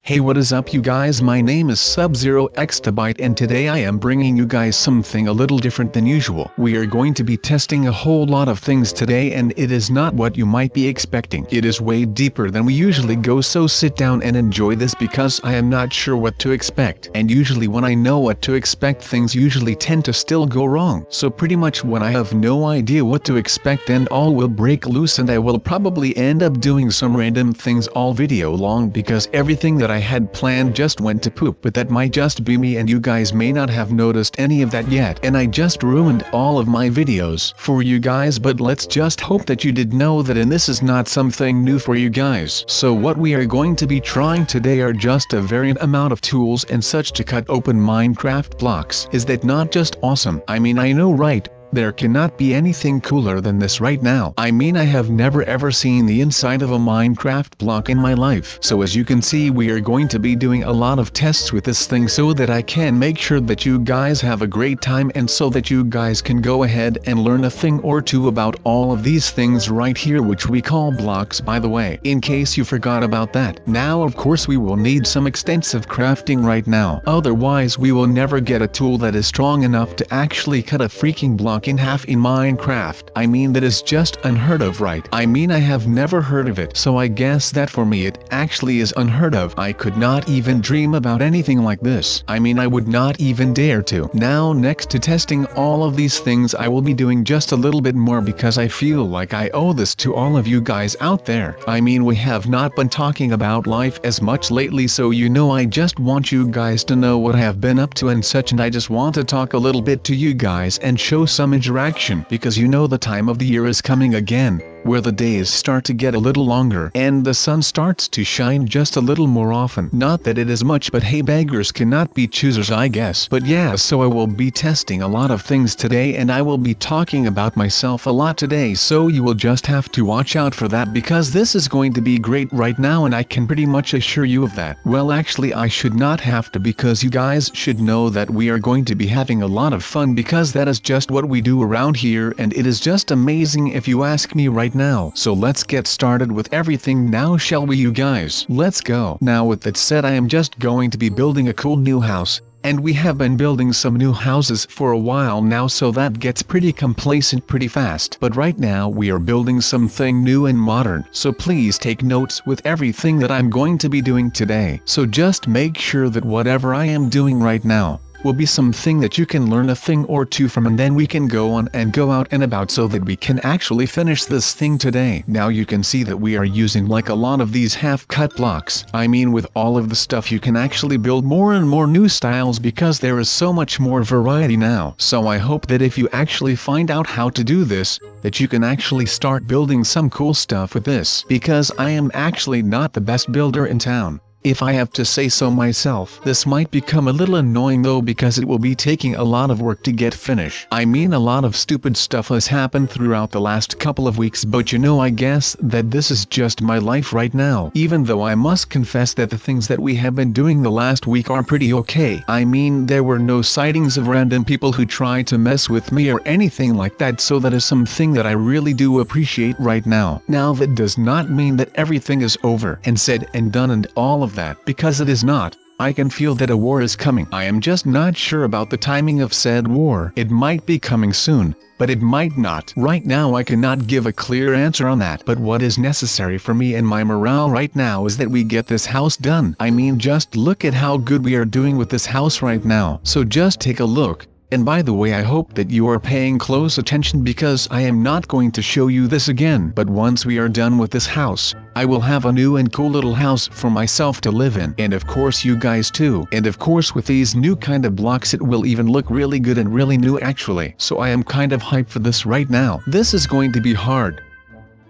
Hey, what is up you guys, my name is SubZeroExtabyte and today I am bringing you guys something a little different than usual. We are going to be testing a whole lot of things today and it is not what you might be expecting. It is way deeper than we usually go, so sit down and enjoy this because I am not sure what to expect. And usually when I know what to expect, things usually tend to still go wrong. So pretty much when I have no idea what to expect and all will break loose, and I will probably end up doing some random things all video long because everything that I had planned just went to poop. But that might just be me and you guys may not have noticed any of that yet, and I just ruined all of my videos for you guys. But let's just hope that you did know that, and this is not something new for you guys. So what we are going to be trying today are just a variant amount of tools and such to cut open Minecraft blocks. Is that not just awesome? I mean, I know, right? There cannot be anything cooler than this right now. I mean, I have never ever seen the inside of a Minecraft block in my life. So as you can see, we are going to be doing a lot of tests with this thing so that I can make sure that you guys have a great time, and so that you guys can go ahead and learn a thing or two about all of these things right here, which we call blocks, by the way, in case you forgot about that. Now of course we will need some extensive crafting right now, otherwise we will never get a tool that is strong enough to actually cut a freaking block in half in Minecraft. I mean, that is just unheard of, right? I mean, I have never heard of it, so I guess that for me it actually is unheard of. I could not even dream about anything like this. I mean, I would not even dare to. Now next to testing all of these things, I will be doing just a little bit more because I feel like I owe this to all of you guys out there. I mean, we have not been talking about life as much lately, so you know, I just want you guys to know what I have been up to and such, and I just want to talk a little bit to you guys and show some interaction, because you know the time of the year is coming again, where the days start to get a little longer and the sun starts to shine just a little more often. Not that it is much, but hey, beggars cannot be choosers, I guess. But yeah, so I will be testing a lot of things today and I will be talking about myself a lot today, so you will just have to watch out for that because this is going to be great right now, and I can pretty much assure you of that. Well, actually I should not have to, because you guys should know that we are going to be having a lot of fun, because that is just what we do around here, and it is just amazing if you ask me right now. So let's get started with everything now, shall we you guys? Let's go. Now with that said, I am just going to be building a cool new house. And we have been building some new houses for a while now, so that gets pretty complacent pretty fast. But right now we are building something new and modern, so please take notes with everything that I'm going to be doing today. So just make sure that whatever I am doing right now will be something that you can learn a thing or two from, and then we can go on and go out and about so that we can actually finish this thing today. Now you can see that we are using like a lot of these half-cut blocks. I mean, with all of the stuff you can actually build more and more new styles because there is so much more variety now. So I hope that if you actually find out how to do this, that you can actually start building some cool stuff with this, because I am actually not the best builder in town, if I have to say so myself. This might become a little annoying though, because it will be taking a lot of work to get finished. I mean, a lot of stupid stuff has happened throughout the last couple of weeks, but you know, I guess that this is just my life right now. Even though I must confess that the things that we have been doing the last week are pretty okay. I mean, there were no sightings of random people who tried to mess with me or anything like that, so that is something that I really do appreciate right now. Now that does not mean that everything is over and said and done and all of that, because it is not. I can feel that a war is coming. I am just not sure about the timing of said war. It might be coming soon, but it might not. Right now I cannot give a clear answer on that, but what is necessary for me and my morale right now is that we get this house done. I mean, just look at how good we are doing with this house right now. So just take a look. And by the way, I hope that you are paying close attention, because I am not going to show you this again. But once we are done with this house, I will have a new and cool little house for myself to live in. And of course you guys too. And of course with these new kind of blocks it will even look really good and really new actually. So I am kind of hyped for this right now. This is going to be hard,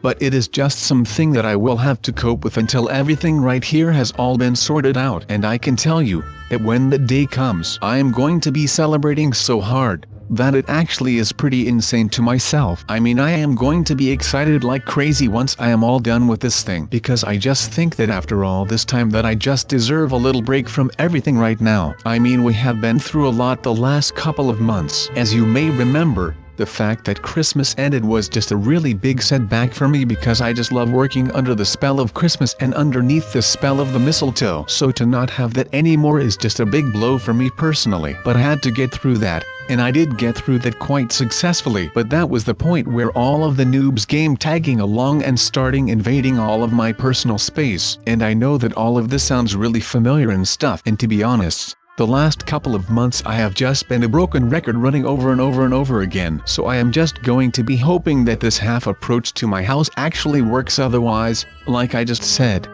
but it is just something that I will have to cope with until everything right here has all been sorted out. And I can tell you that when the day comes, I am going to be celebrating so hard that it actually is pretty insane to myself. I mean, I am going to be excited like crazy once I am all done with this thing, because I just think that after all this time that I just deserve a little break from everything right now. I mean, we have been through a lot the last couple of months. As you may remember, The fact that Christmas ended was just a really big setback for me because I just love working under the spell of Christmas and underneath the spell of the mistletoe. So to not have that anymore is just a big blow for me personally. But I had to get through that. And I did get through that quite successfully. But that was the point where all of the noobs came tagging along and starting invading all of my personal space. And I know that all of this sounds really familiar and stuff. And to be honest, the last couple of months I have just been a broken record running over and over and over again. So I am just going to be hoping that this half approach to my house actually works. Otherwise, like I just said,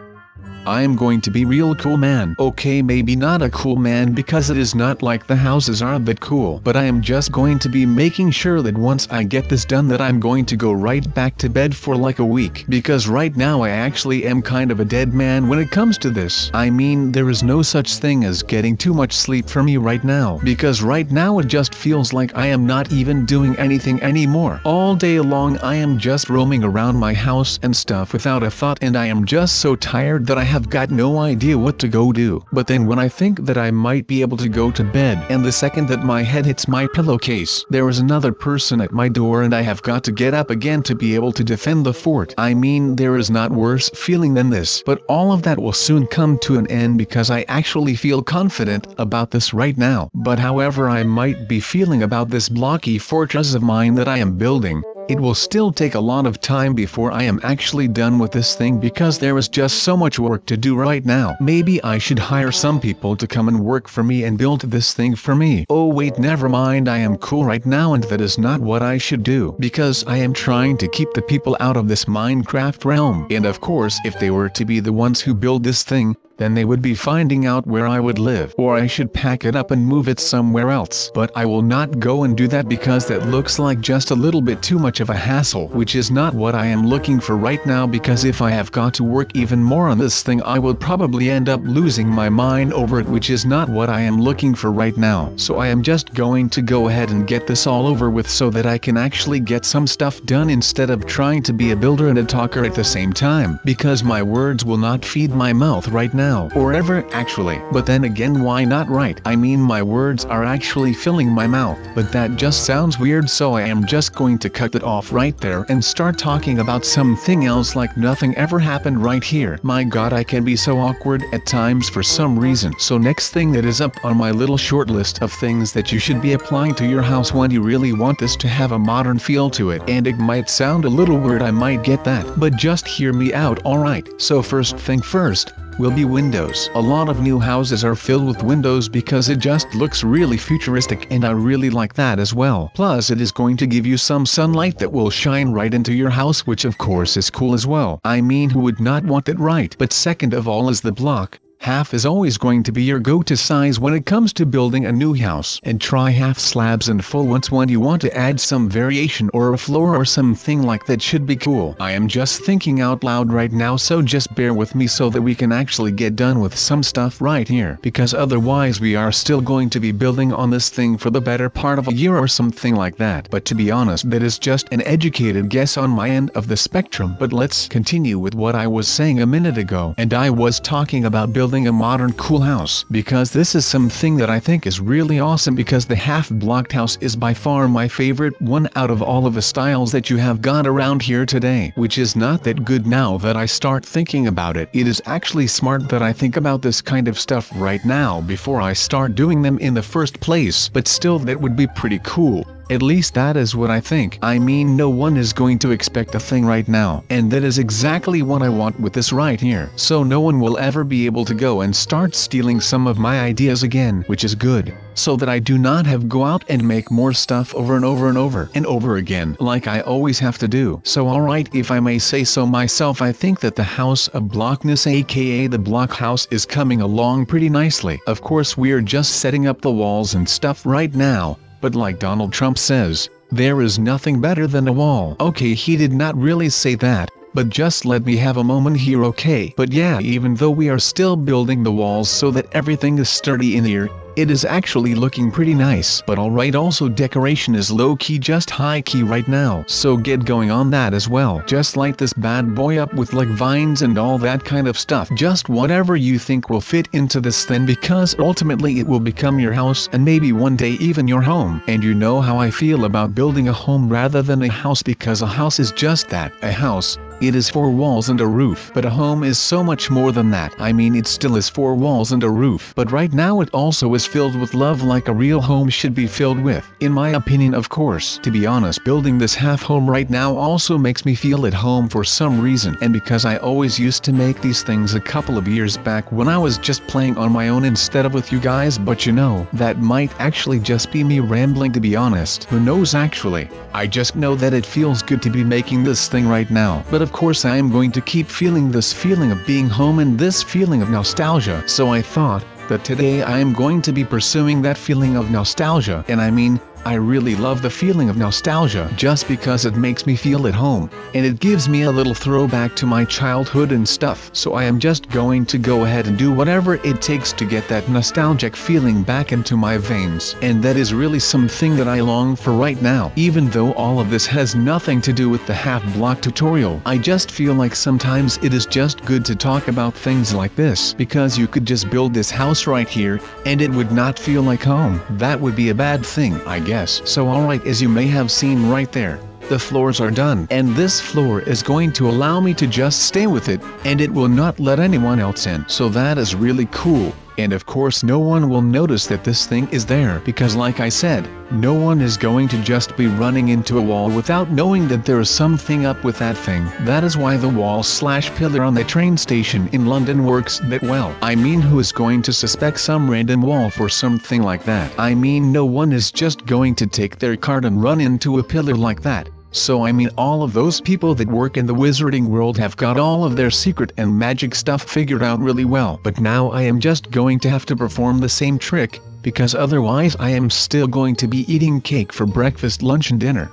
I am going to be real cool man. Okay, maybe not a cool man because it is not like the houses are that cool. But I am just going to be making sure that once I get this done that I'm going to go right back to bed for like a week. Because right now I actually am kind of a dead man when it comes to this. I mean, there is no such thing as getting too much sleep for me right now. Because right now it just feels like I am not even doing anything anymore. All day long I am just roaming around my house and stuff without a thought, and I am just so tired that I have got no idea what to go do. But then when I think that I might be able to go to bed, and the second that my head hits my pillowcase, there is another person at my door and I have got to get up again to be able to defend the fort. I mean, there is not worse feeling than this. But all of that will soon come to an end because I actually feel confident about this right now. But however I might be feeling about this blocky fortress of mine that I am building, it will still take a lot of time before I am actually done with this thing because there is just so much work to do right now. Maybe I should hire some people to come and work for me and build this thing for me. Oh wait, never mind, I am cool right now and that is not what I should do because I am trying to keep the people out of this Minecraft realm. And of course, if they were to be the ones who build this thing, then they would be finding out where I would live, or I should pack it up and move it somewhere else. But I will not go and do that because that looks like just a little bit too much of a hassle, which is not what I am looking for right now, because if I have got to work even more on this thing I will probably end up losing my mind over it, which is not what I am looking for right now. So I am just going to go ahead and get this all over with so that I can actually get some stuff done instead of trying to be a builder and a talker at the same time, because my words will not feed my mouth right now. Or ever actually. But then again, why not, right? I mean, my words are actually filling my mouth, but that just sounds weird, so I am just going to cut it off right there and start talking about something else like nothing ever happened right here. My god, I can be so awkward at times for some reason. So next thing that is up on my little short list of things that you should be applying to your house when you really want this to have a modern feel to it, and it might sound a little weird, I might get that, but just hear me out, alright? So first thing first will be windows. A lot of new houses are filled with windows because it just looks really futuristic, and I really like that as well. Plus it is going to give you some sunlight that will shine right into your house, which of course is cool as well. I mean, who would not want that, right? But second of all is the block. Half is always going to be your go-to size when it comes to building a new house, and try half slabs and full ones when you want to add some variation or a floor or something like that. Should be cool. I am just thinking out loud right now, so just bear with me so that we can actually get done with some stuff right here, because otherwise we are still going to be building on this thing for the better part of a year or something like that. But to be honest, that is just an educated guess on my end of the spectrum. But let's continue with what I was saying a minute ago, and I was talking about building a modern cool house, because this is something that I think is really awesome, because the half-blocked house is by far my favorite one out of all of the styles that you have got around here today, which is not that good now that I start thinking about it. It is actually smart that I think about this kind of stuff right now before I start doing them in the first place, but still that would be pretty cool. At least that is what I think. I mean, no one is going to expect a thing right now, and that is exactly what I want with this right here. So no one will ever be able to go and start stealing some of my ideas again, which is good, so that I do not have go out and make more stuff over and over and over and over again, like I always have to do. So alright, if I may say so myself, I think that the House of Blockness, aka the block house, is coming along pretty nicely. Of course, we're just setting up the walls and stuff right now. But like Donald Trump says, there is nothing better than a wall. Okay, he did not really say that, but just let me have a moment here, okay? But yeah, even though we are still building the walls so that everything is sturdy in here, It is actually looking pretty nice. But alright, also decoration is low-key just high-key right now. So get going on that as well. Just light this bad boy up with like vines and all that kind of stuff. Just whatever you think will fit into this thing, because ultimately it will become your house and maybe one day even your home. And you know how I feel about building a home rather than a house, because a house is just that, a house. It is 4 walls and a roof. But a home is so much more than that. I mean, it still is 4 walls and a roof. But right now it also is filled with love, like a real home should be filled with. In my opinion, of course. To be honest, building this half home right now also makes me feel at home for some reason. And because I always used to make these things a couple of years back when I was just playing on my own instead of with you guys. But you know, that might actually just be me rambling, to be honest. Who knows actually? I just know that it feels good to be making this thing right now. But of course I am going to keep feeling this feeling of being home and this feeling of nostalgia. So I thought that today I am going to be pursuing that feeling of nostalgia. And I mean, I really love the feeling of nostalgia just because it makes me feel at home, and it gives me a little throwback to my childhood and stuff. So I am just going to go ahead and do whatever it takes to get that nostalgic feeling back into my veins. And that is really something that I long for right now. Even though all of this has nothing to do with the half-block tutorial, I just feel like sometimes it is just good to talk about things like this, because you could just build this house right here, and it would not feel like home. That would be a bad thing, I guess. So alright, as you may have seen right there, the floors are done, and this floor is going to allow me to just stay with it, and it will not let anyone else in. So that is really cool. And of course no one will notice that this thing is there, because like I said, no one is going to just be running into a wall without knowing that there is something up with that thing. That is why the wall/pillar on the train station in London works that well. I mean, who is going to suspect some random wall for something like that? I mean, no one is just going to take their card and run into a pillar like that. So I mean, all of those people that work in the wizarding world have got all of their secret and magic stuff figured out really well. But now I am just going to have to perform the same trick, because otherwise I am still going to be eating cake for breakfast, lunch and dinner.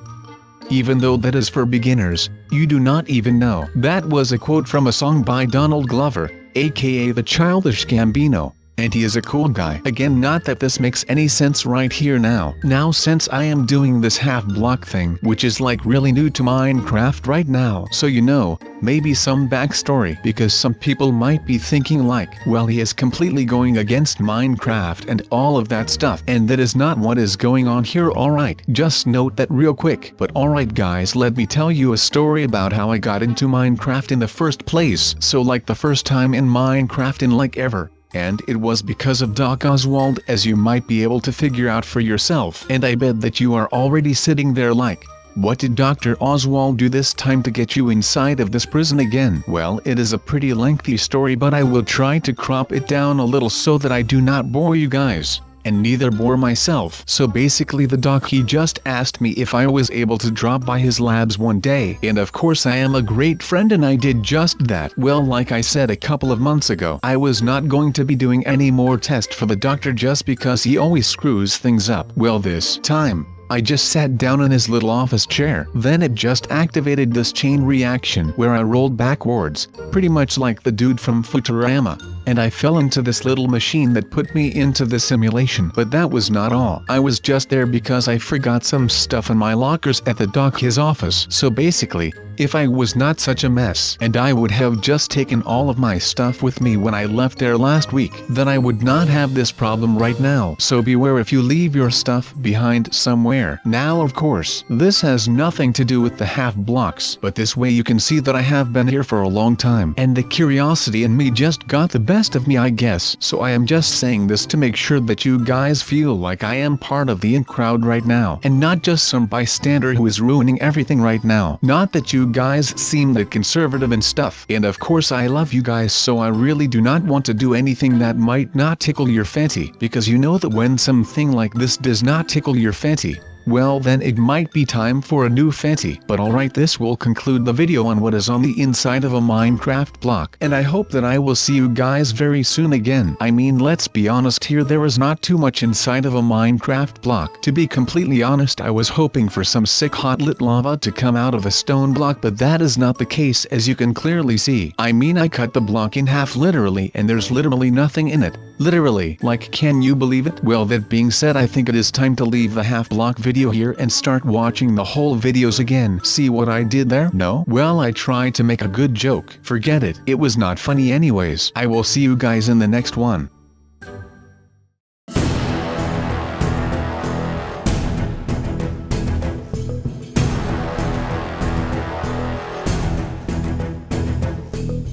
Even though that is for beginners, you do not even know. That was a quote from a song by Donald Glover, aka the Childish Gambino. And he is a cool guy. Again, not that this makes any sense right here now. Now since I am doing this half-block thing, which is like really new to Minecraft right now, so you know, maybe some backstory, because some people might be thinking like, well, he is completely going against Minecraft and all of that stuff, and that is not what is going on here. Alright, just note that real quick. But alright guys, let me tell you a story about how I got into Minecraft in the first place. So like the first time in Minecraft in like ever. And it was because of Doc Oswald, as you might be able to figure out for yourself. And I bet that you are already sitting there like, what did Dr. Oswald do this time to get you inside of this prison again? Well, it is a pretty lengthy story, but I will try to crop it down a little so that I do not bore you guys, and neither bore myself. So basically the doc, he just asked me if I was able to drop by his labs one day, and of course I am a great friend and I did just that. Well, like I said a couple of months ago, I was not going to be doing any more tests for the doctor just because he always screws things up. Well, this time, I just sat down in his little office chair. Then it just activated this chain reaction where I rolled backwards, pretty much like the dude from Futurama, and I fell into this little machine that put me into the simulation. But that was not all. I was just there because I forgot some stuff in my lockers at the doc his office. So basically, if I was not such a mess and I would have just taken all of my stuff with me when I left there last week, then I would not have this problem right now. So beware if you leave your stuff behind somewhere. Now of course, this has nothing to do with the half blocks, but this way you can see that I have been here for a long time, and the curiosity in me just got the best of me, I guess. So I am just saying this to make sure that you guys feel like I am part of the in crowd right now, and not just some bystander who is ruining everything right now. Not that you guys seem that conservative and stuff, and of course I love you guys, so I really do not want to do anything that might not tickle your fancy, because you know that when something like this does not tickle your fancy, Well then it might be time for a new fancy. But alright, this will conclude the video on what is on the inside of a Minecraft block. And I hope that I will see you guys very soon again. I mean, let's be honest here, there is not too much inside of a Minecraft block. To be completely honest, I was hoping for some sick hot lit lava to come out of a stone block, but that is not the case, as you can clearly see. I mean, I cut the block in half literally, and there's literally nothing in it. Literally. Like, can you believe it? Well, that being said, I think it is time to leave the half block video here and start watching the whole videos again. See what I did there? No? Well, I tried to make a good joke. Forget it. It was not funny anyways. I will see you guys in the next one.